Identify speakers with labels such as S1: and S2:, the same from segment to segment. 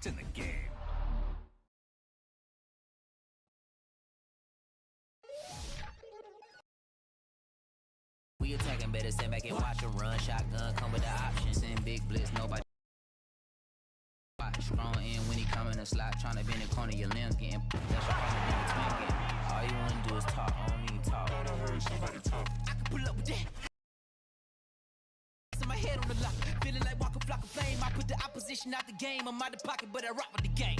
S1: in the game.
S2: We attacking, better stand back and watch a run. Shotgun come with the options. Send big blitz, nobody. Strong in when he come in the slot. Trying to bend the corner, your limbs getting. That's your partner in between game. All you want to do is talk. I don't need talk. I heard somebody talk. I can pull up with that. My head on the lock. Feeling like walking flock of flame. I put the opposition out the game. I'm out the pocket, but I rock with the game.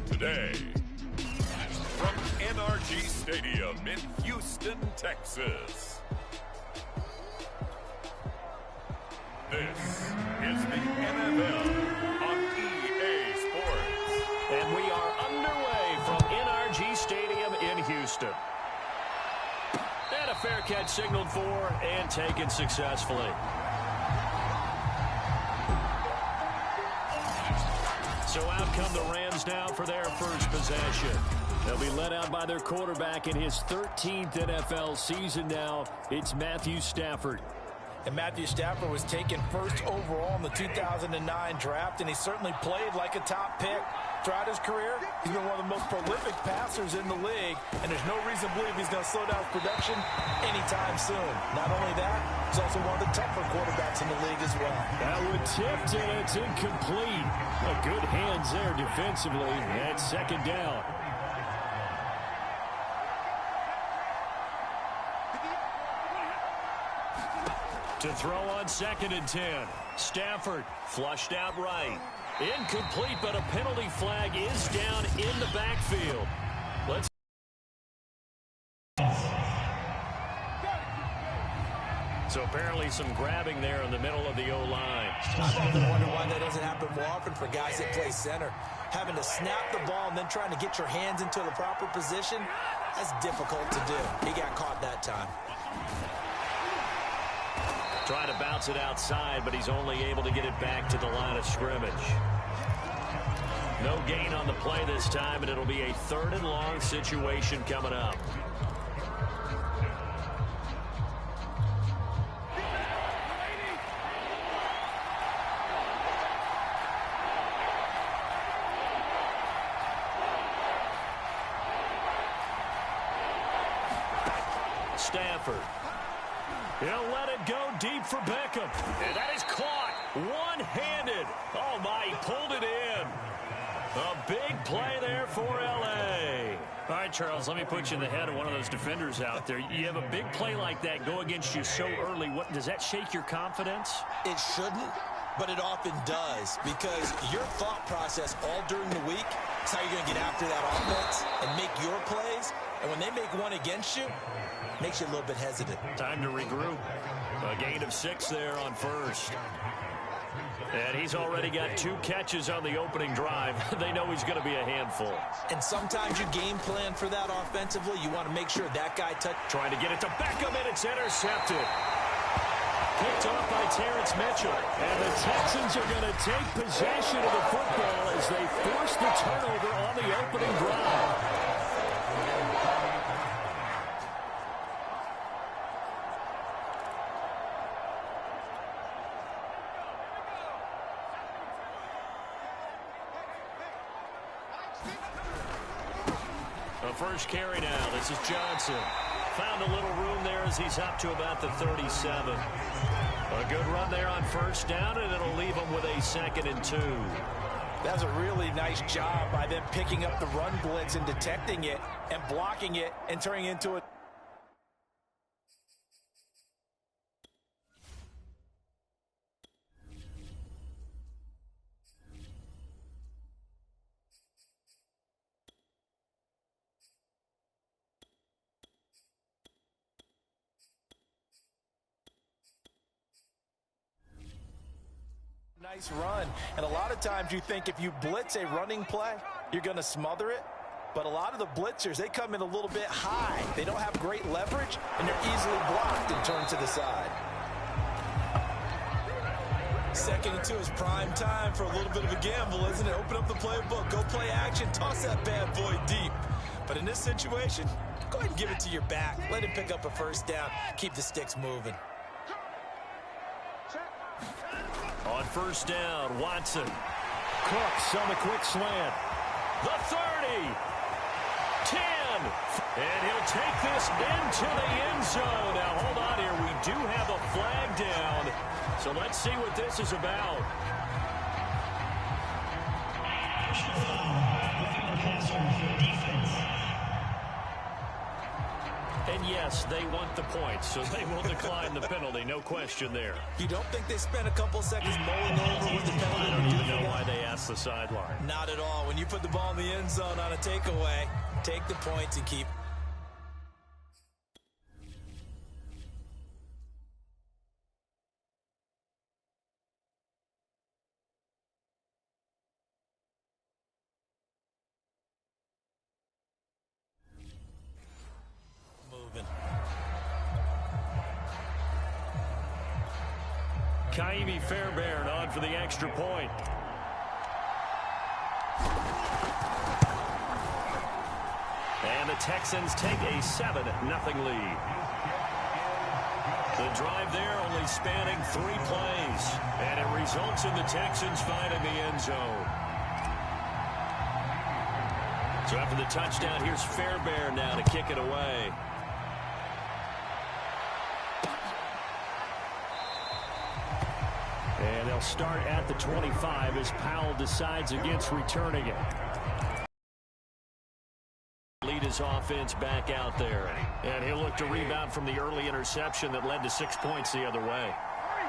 S3: Today, from NRG Stadium in Houston, Texas, this is the NFL on EA Sports.
S4: And we are underway from NRG Stadium in Houston. And a fair catch signaled for and taken successfully. So out come the Rams now for their first possession. They'll be led out by their quarterback in his 13th NFL season now. It's Matthew Stafford.
S5: And Matthew Stafford was taken first overall in the 2009 draft, and he certainly played like a top pick. Throughout his career, he's been one of the most prolific passers in the league, and there's no reason to believe he's going to slow down his production anytime soon. Not only that, he's also one of the tougher quarterbacks in the league as well.
S4: That one tipped, and it's incomplete. A good hands there defensively. That's second down. To throw on 2nd and 10. Stafford flushed out right. Incomplete, but a penalty flag is down in the backfield. Let's. So apparently some grabbing there in the middle of the O-line.
S5: I've often wondered why that doesn't happen more often for guys that play center. Having to snap the ball and then trying to get your hands into the proper position, that's difficult to do. He got caught that time.
S4: Trying to bounce it outside, but he's only able to get it back to the line of scrimmage. No gain on the play this time, and it'll be a 3rd and long situation coming up. Stafford. He'll let it go deep for Beckham. And that is caught. One-handed. Oh, my, he pulled it in. A big play there for L.A. All right, Charles, let me put you in the head of one of those defenders out there. You have a big play like that go against you so early. What does that shake your confidence?
S5: It shouldn't, but it often does, because your thought process all during the week is how you're going to get after that offense and make your plays. And when they make one against you, it makes you a little bit hesitant.
S4: Time to regroup. A gain of 6 there on first. And he's already got 2 catches on the opening drive. They know he's going to be a handful.
S5: And sometimes you game plan for that offensively. You want to make sure that guy
S4: trying to get it to Beckham, and it's intercepted. Picked off by Terrence Mitchell. And the Texans are going to take possession of the football as they force the turnover on the opening drive. First carry now. This is Johnson. Found a little room there as he's up to about the 37. A good run there on first down, and it'll leave him with a 2nd and 2.
S5: That was a really nice job by them picking up the run blitz and detecting it and blocking it and turning into a nice run. And a lot of times you think if you blitz a running play, you're going to smother it. But a lot of the blitzers, they come in a little bit high. They don't have great leverage, and they're easily blocked and turned to the side. 2nd and 2 is prime time for a little bit of a gamble, isn't it? Open up the playbook, go play action, toss that bad boy deep. But in this situation, go ahead and give it to your back. Let him pick up a first down. Keep the sticks moving.
S4: On first down, Watson. Cooks on the quick slant. The 30. 10. And he'll take this into the end zone. Now, hold on here. We do have a flag down. So let's see what this is about. And yes, they want the points, so they will decline the penalty. No question there.
S5: You don't think they spent a couple seconds mulling over with the penalty?
S4: I don't even know why they asked the sideline.
S5: Not at all. When you put the ball in the end zone on a takeaway, take the points and keep.
S4: Kaimi Fairbairn on for the extra point. And the Texans take a 7-0 lead. The drive there only spanning 3 plays. And it results in the Texans finding the end zone. So after the touchdown, here's Fairbairn now to kick it away. And they'll start at the 25 as Powell decides against returning it. Lead his offense back out there. And he'll look to rebound from the early interception that led to 6 points the other way.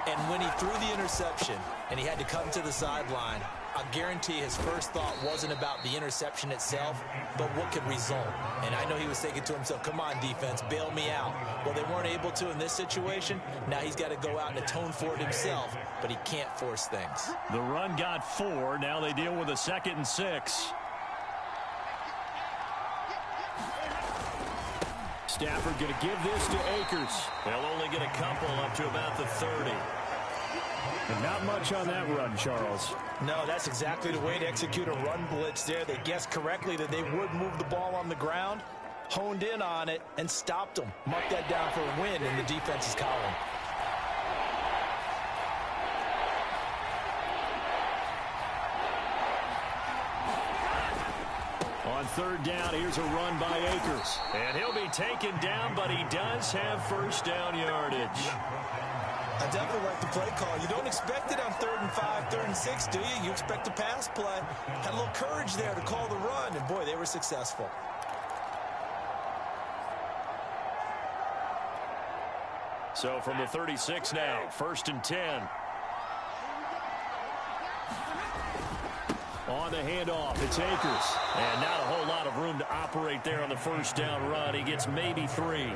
S5: And when he threw the interception and he had to come to the sideline, I guarantee his first thought wasn't about the interception itself, but what could result. And I know he was thinking to himself, come on, defense, bail me out. Well, they weren't able to in this situation. Now he's got to go out and atone for it himself, but he can't force things.
S4: The run got 4. Now they deal with a 2nd and 6. Stafford going to give this to Akers. They'll only get a couple up to about the 30. And not much on that run, Charles.
S5: No, that's exactly the way to execute a run blitz there. They guessed correctly that they would move the ball on the ground, honed in on it, and stopped them. Mark that down for a win in the defense's column.
S4: On 3rd down, here's a run by Akers. And he'll be taken down, but he does have first down yardage.
S5: I definitely like the play call. You don't expect it on 3rd and 5, 3rd and 6, do you? You expect a pass play. Had a little courage there to call the run, and boy, they were successful.
S4: So from the 36 now, 1st and 10. On the handoff, it's Akers. And not a whole lot of room to operate there on the 1st down run. He gets maybe 3.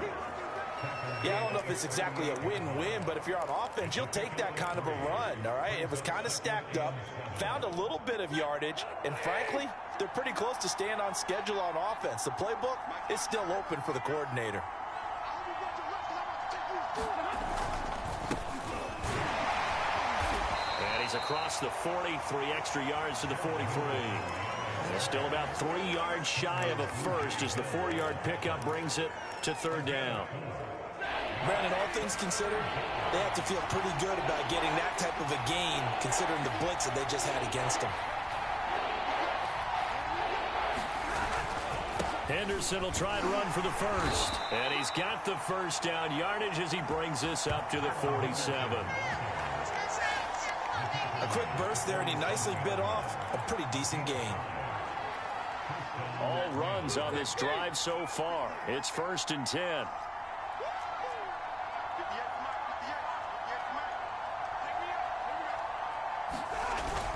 S5: Yeah, I don't know if it's exactly a win-win, but if you're on offense, you'll take that kind of a run, all right? It was kind of stacked up, found a little bit of yardage, and frankly, they're pretty close to staying on schedule on offense. The playbook is still open for the coordinator.
S4: And he's across the 40, 3 extra yards to the 43. And still about 3 yards shy of a first as the 4-yard pickup brings it to 3rd down.
S5: Brandon, all things considered, they have to feel pretty good about getting that type of a gain considering the blitz that they just had against them.
S4: Henderson will try and run for the 1st. And he's got the 1st down yardage as he brings this up to the 47.
S5: A quick burst there, and he nicely bit off a pretty decent gain.
S4: All runs on this drive so far. It's 1st and 10.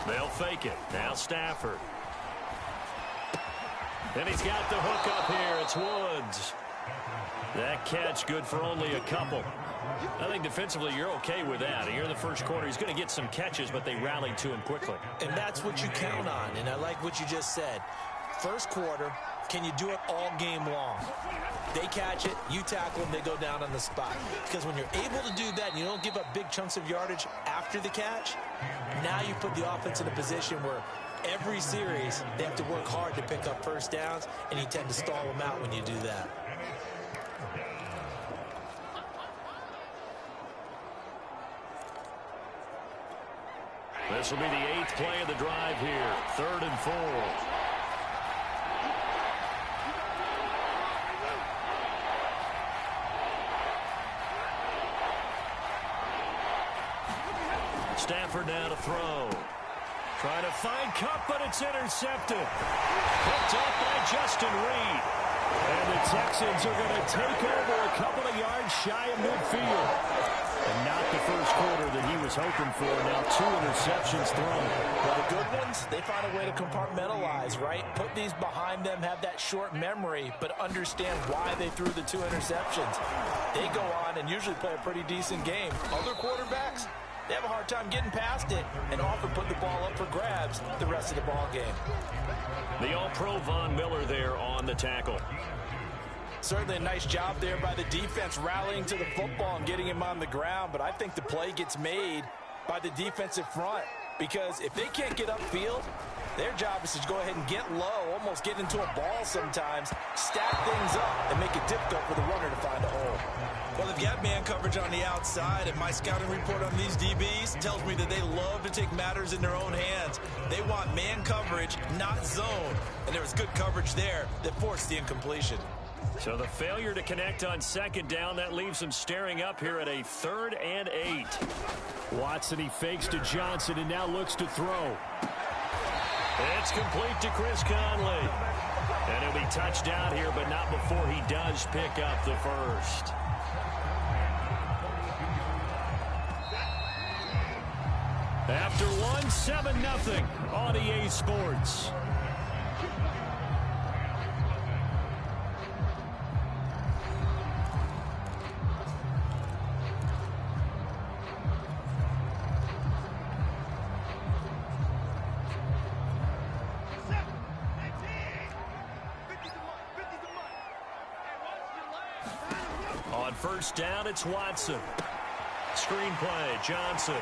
S4: They'll fake it. Now Stafford. And he's got the hook up here. It's Woods. That catch good for only a couple. I think defensively you're okay with that. Here in the 1st quarter, he's going to get some catches, but they rallied to him quickly.
S5: And that's what you count on, and I like what you just said. 1st quarter, can you do it all game long? They catch it, you tackle them, they go down on the spot. Because when you're able to do that and you don't give up big chunks of yardage after the catch, now you put the offense in a position where every series they have to work hard to pick up 1st downs, and you tend to stall them out when you do that.
S4: This will be the 8th play of the drive here. 3rd and 4. Stafford now to throw. Trying to find Cup, but it's intercepted. Picked off by Justin Reed. And the Texans are going to take over a couple of yards shy of midfield. And not the 1st quarter that he was hoping for. Now 2 interceptions thrown.
S5: Well, the good ones, they find a way to compartmentalize, right? Put these behind them, have that short memory, but understand why they threw the 2 interceptions. They go on and usually play a pretty decent game. Other quarterbacks, they have a hard time getting past it and often put the ball up for grabs the rest of the ball game.
S4: The All-Pro Von Miller there on the tackle.
S5: Certainly a nice job there by the defense rallying to the football and getting him on the ground, but I think the play gets made by the defensive front because if they can't get upfield, their job is to go ahead and get low, almost get into a ball sometimes, stack things up, and make it difficult for the runner to find a hole. Well, they've got man coverage on the outside, and my scouting report on these DBs tells me that they love to take matters in their own hands. They want man coverage, not zone, and there was good coverage there that forced the incompletion.
S4: So the failure to connect on 2nd down, that leaves him staring up here at a 3rd and 8. Watson, he fakes to Johnson and now looks to throw. It's complete to Chris Conley. And he'll be touched down here, but not before he does pick up the 1st. After 1, 7-0 on EA Sports. On 1st down, it's Watson. Screenplay, Johnson.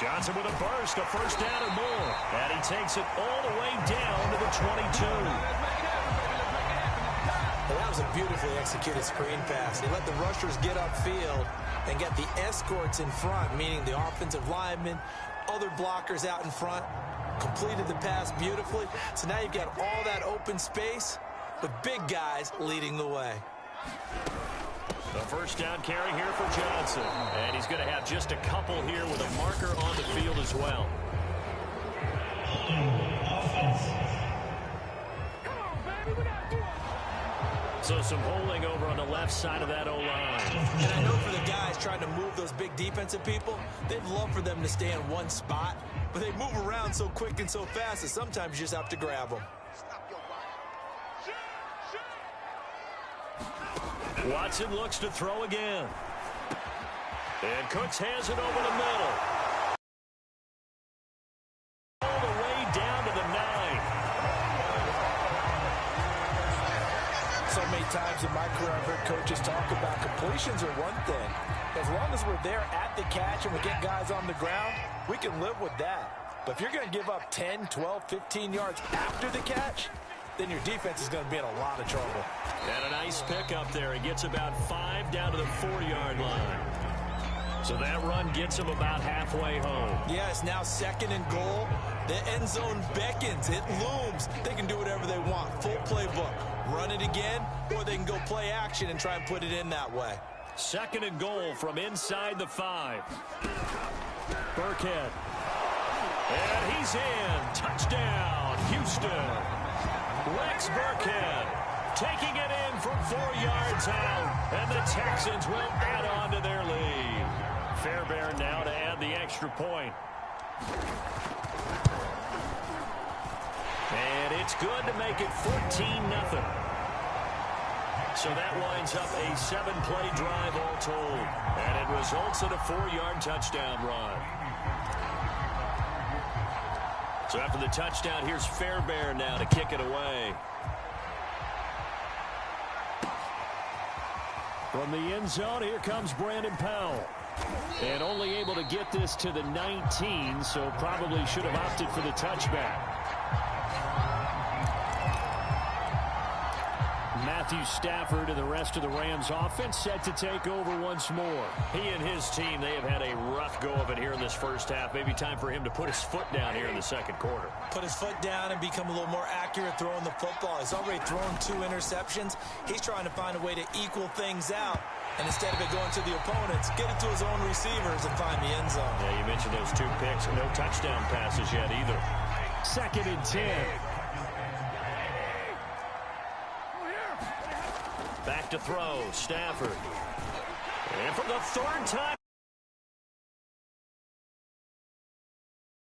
S4: Johnson with a burst, a 1st down or more. And he takes it all the way down to the 22.
S5: Well, that was a beautifully executed screen pass. He let the rushers get upfield and get the escorts in front, meaning the offensive linemen, other blockers out in front, completed the pass beautifully. So now you've got all that open space with big guys leading the way.
S4: A first down carry here for Johnson. And he's going to have just a couple here with a marker on the field as well. So some holding over on the left side of that O-line.
S5: And I know for the guys trying to move those big defensive people, they'd love for them to stay in one spot, but they move around so quick and so fast that sometimes you just have to grab them.
S4: Watson looks to throw again. And Cooks has it over the middle. All the way down to the 9.
S5: So many times in my career, I've heard coaches talk about completions are one thing. As long as we're there at the catch and we get guys on the ground, we can live with that. But if you're going to give up 10, 12, 15 yards after the catch, then your defense is going to be in a lot of trouble.
S4: And a nice pick up there. He gets about 5 down to the 4-yard line. So that run gets him about halfway home.
S5: Yeah, it's now 2nd and goal. The end zone beckons. It looms. They can do whatever they want. Full playbook. Run it again, or they can go play action and try and put it in that way.
S4: 2nd and goal from inside the 5. Burkhead. And he's in. Touchdown, Houston. Rex Burkhead taking it in from 4 yards out, and the Texans will add on to their lead. Fairbairn now to add the extra point. And it's good to make it 14-0. So that winds up a 7-play drive all told, and it results in a 4-yard touchdown run. So after the touchdown, here's Fairbairn now to kick it away. From the end zone, here comes Brandon Powell. And only able to get this to the 19, so probably should have opted for the touchback. Matthew Stafford and the rest of the Rams offense set to take over once more. He and his team, they have had a rough go of it here in this first half. Maybe time for him to put his foot down here in the second quarter.
S5: Put his foot down and become a little more accurate throwing the football. He's already thrown 2 interceptions. He's trying to find a way to equal things out. And instead of it going to the opponents, get it to his own receivers and find the end zone.
S4: Yeah, you mentioned those 2 picks. No touchdown passes yet either. 2nd and 10. Back to throw, Stafford. And for the 3rd time